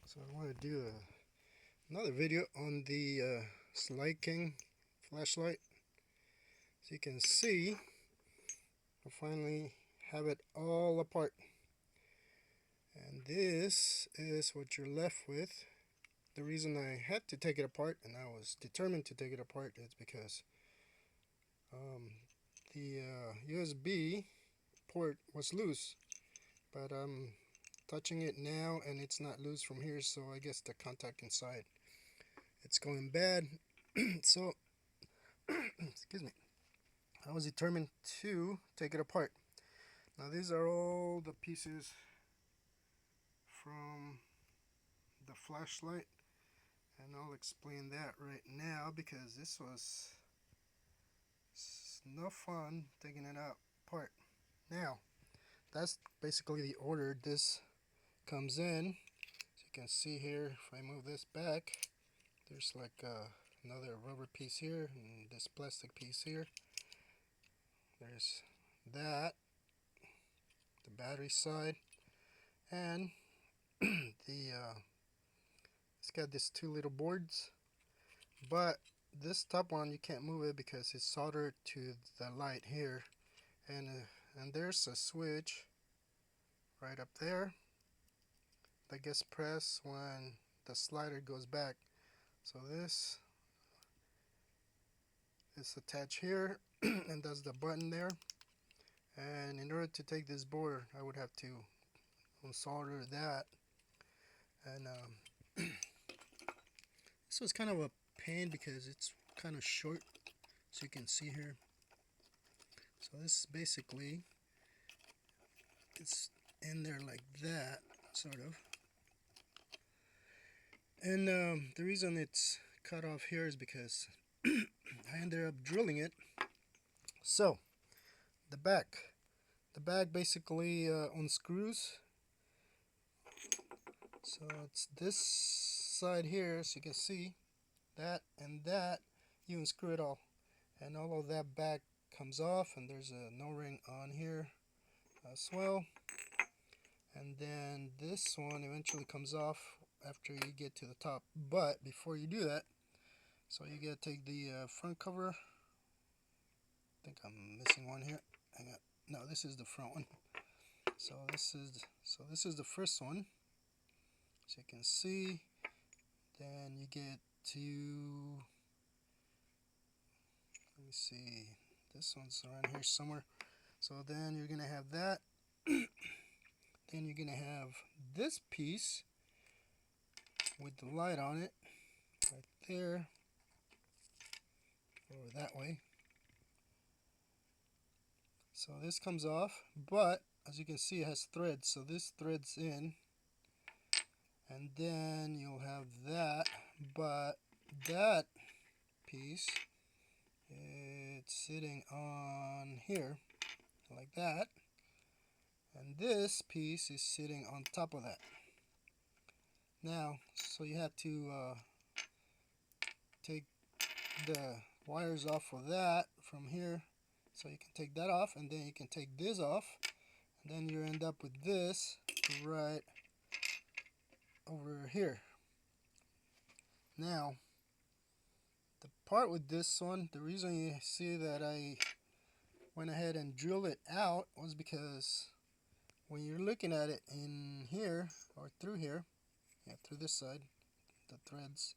So I want to do another video on the Slide King flashlight. So you can see I finally have it all apart. And this is what you're left with. The reason I had to take it apart, and I was determined to take it apart, is because the USB port was loose. But I'm touching it now and it's not loose from here, so I guess the contact inside it's going bad. So excuse me, I was determined to take it apart. Now these are all the pieces from the flashlight, and I'll explain that right now because this was no fun taking it out apart. Now that's basically the order this comes in. As you can see here, if I move this back, there's like another rubber piece here and this plastic piece here. There's that, the battery side, and the it's got these two little boards, but this top one you can't move it because it's soldered to the light here, and there's a switch right up there that gets pressed when the slider goes back. So this is attached here and that's the button there. And in order to take this board, I would have to unsolder that. And this was kind of a pain because it's kind of short, so you can see here. So this basically, it's in there like that, sort of. And the reason it's cut off here is because I ended up drilling it. So the back basically unscrews. So it's this side here, so you can see that and that, you unscrew it all, and all of that back comes off, and there's a no-ring on here as well. And then this one eventually comes off after you get to the top. But before you do that, so you gotta take the front cover. I think I'm missing one here. Hang on. No, this is the front one. So this is the first one. So you can see. Then you get to, let me see, this one's around here somewhere. So then you're gonna have that. Then you're gonna have this piece with the light on it right there, over that way. So this comes off, but as you can see it has threads, so this threads in, and then you'll have that, but that piece, it's sitting on here like that, and this piece is sitting on top of that. Now, so you have to take the wires off of that from here, so you can take that off, and then you can take this off, and then you end up with this right over here. Now, the part with this one, the reason you see that I went ahead and drilled it out was because when you're looking at it in here, or through here, yeah, through this side, the threads,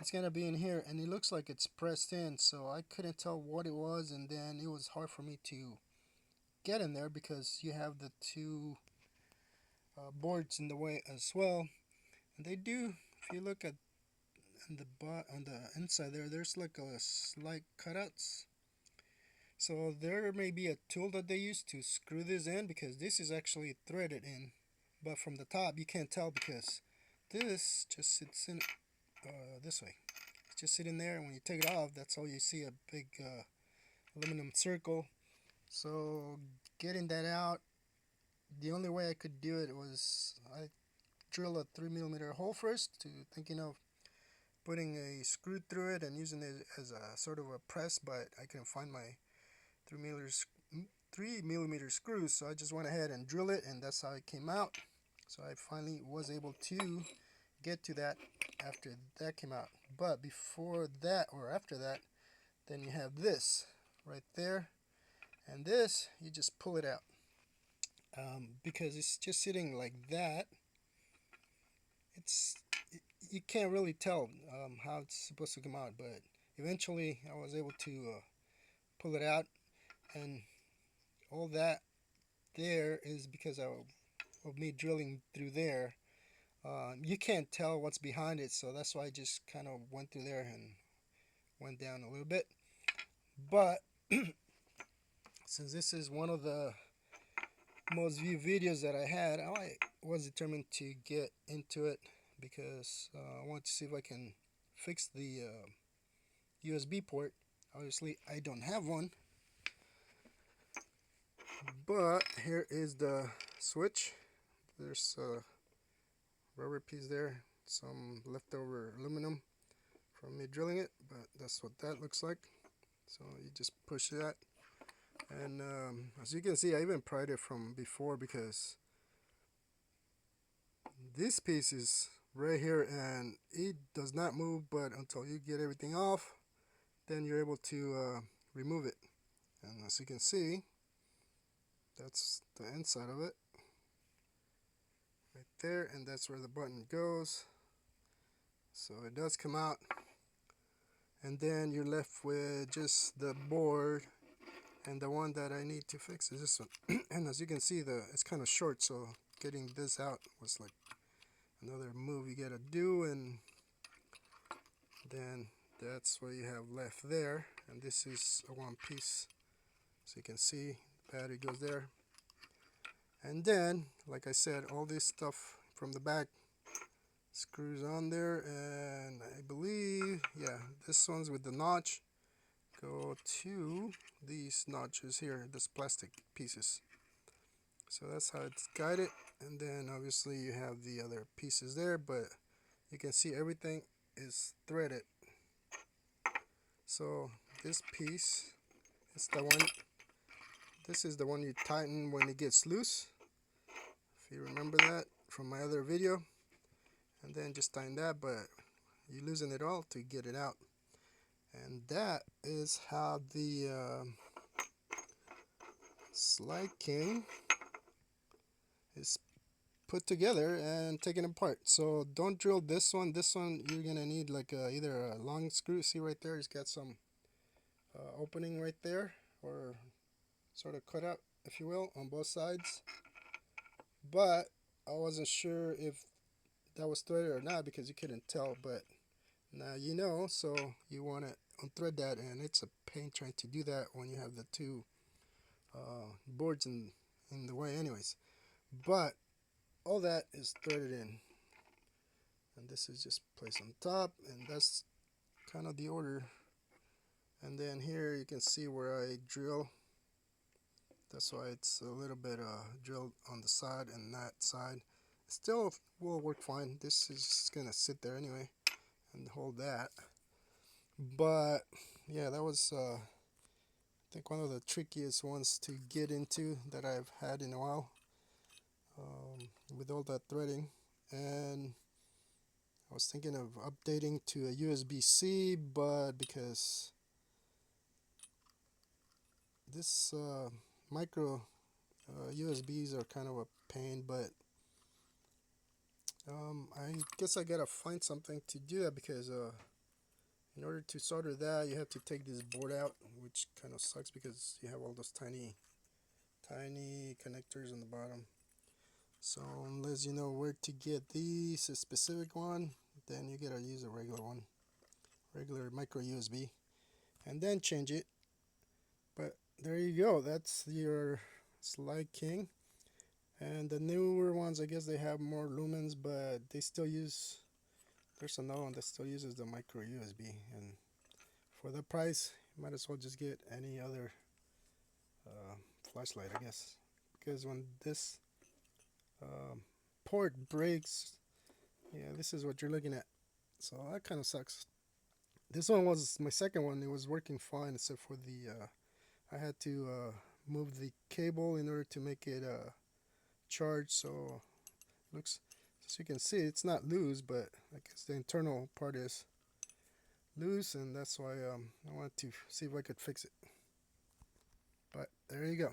it's gonna be in here, and it looks like it's pressed in, so I couldn't tell what it was, and then it was hard for me to get in there because you have the two boards in the way as well. And they do, if you look at on the inside there, there's like a slight cutouts. So there may be a tool that they use to screw this in, because this is actually threaded in, but from the top you can't tell because this just sits in this way. It's just sitting there, and when you take it off, that's all you see, a big aluminum circle. So getting that out, the only way I could do it was I drill a 3mm hole first, to thinking of putting a screw through it and using it as a sort of a press, but I couldn't find my 3mm screws, so I just went ahead and drill it, and that's how it came out. So I finally was able to get to that after that came out. But before that or after that, then you have this right there, and this you just pull it out, because it's just sitting like that. It's you can't really tell how it's supposed to come out, but eventually I was able to pull it out, and all that there is because of me drilling through there. You can't tell what's behind it, so that's why I just kind of went through there and went down a little bit. But since this is one of the most viewed videos that I had, I was determined to get into it because I want to see if I can fix the USB port. Obviously, I don't have one, but here is the switch. There's a rubber piece there, some leftover aluminum from me drilling it, but that's what that looks like. So you just push that, and as you can see, I even pried it from before because this piece is right here and it does not move, but until you get everything off, then you're able to remove it. And as you can see, that's the inside of it right there, and that's where the button goes. So it does come out, and then you're left with just the board, and the one that I need to fix is this one. And as you can see, it's kind of short, so getting this out was like another move you gotta do, and then that's what you have left there. And this is a one piece, so you can see the battery goes there. And then, like I said, all this stuff from the back screws on there, and I believe, yeah, this one's with the notch go to these notches here, this plastic pieces. So that's how it's guided, and then obviously you have the other pieces there, but you can see everything is threaded. So this piece is the one, this is the one you tighten when it gets loose, if you remember that from my other video, and then just tighten that, but you loosen it all to get it out. And that is how the Slide King is put together and taken apart. So don't drill this one. This one you're gonna need like either a long screw. See right there, it's got some opening right there, or sort of cut out, if you will, on both sides. But I wasn't sure if that was threaded or not because you couldn't tell. But now you know, so you want to unthread that, and it's a pain trying to do that when you have the two boards in the way anyways. But all that is threaded in, and this is just placed on top, and that's kind of the order. And then here you can see where I drill. That's why it's a little bit drilled on the side and that side. Still will work fine. This is gonna sit there anyway and hold that. But yeah, that was I think one of the trickiest ones to get into that I've had in a while, with all that threading. And I was thinking of updating to a USB-C, but because this micro USBs are kind of a pain, but I guess I gotta find something to do that, because in order to solder that, you have to take this board out, which kind of sucks because you have all those tiny connectors on the bottom. So unless you know where to get these, a specific one, then you gotta use a regular one, regular micro USB, and then change it. But there you go, that's your Slide King. And the newer ones, I guess they have more lumens, but they still use, there's another one that still uses the micro USB, and for the price, you might as well just get any other flashlight, I guess, because when this port breaks, yeah, this is what you're looking at. So that kind of sucks. This one was my second one. It was working fine, except for the I had to move the cable in order to make it charge. So looks As you can see, it's not loose, but I guess the internal part is loose, and that's why I wanted to see if I could fix it. But there you go.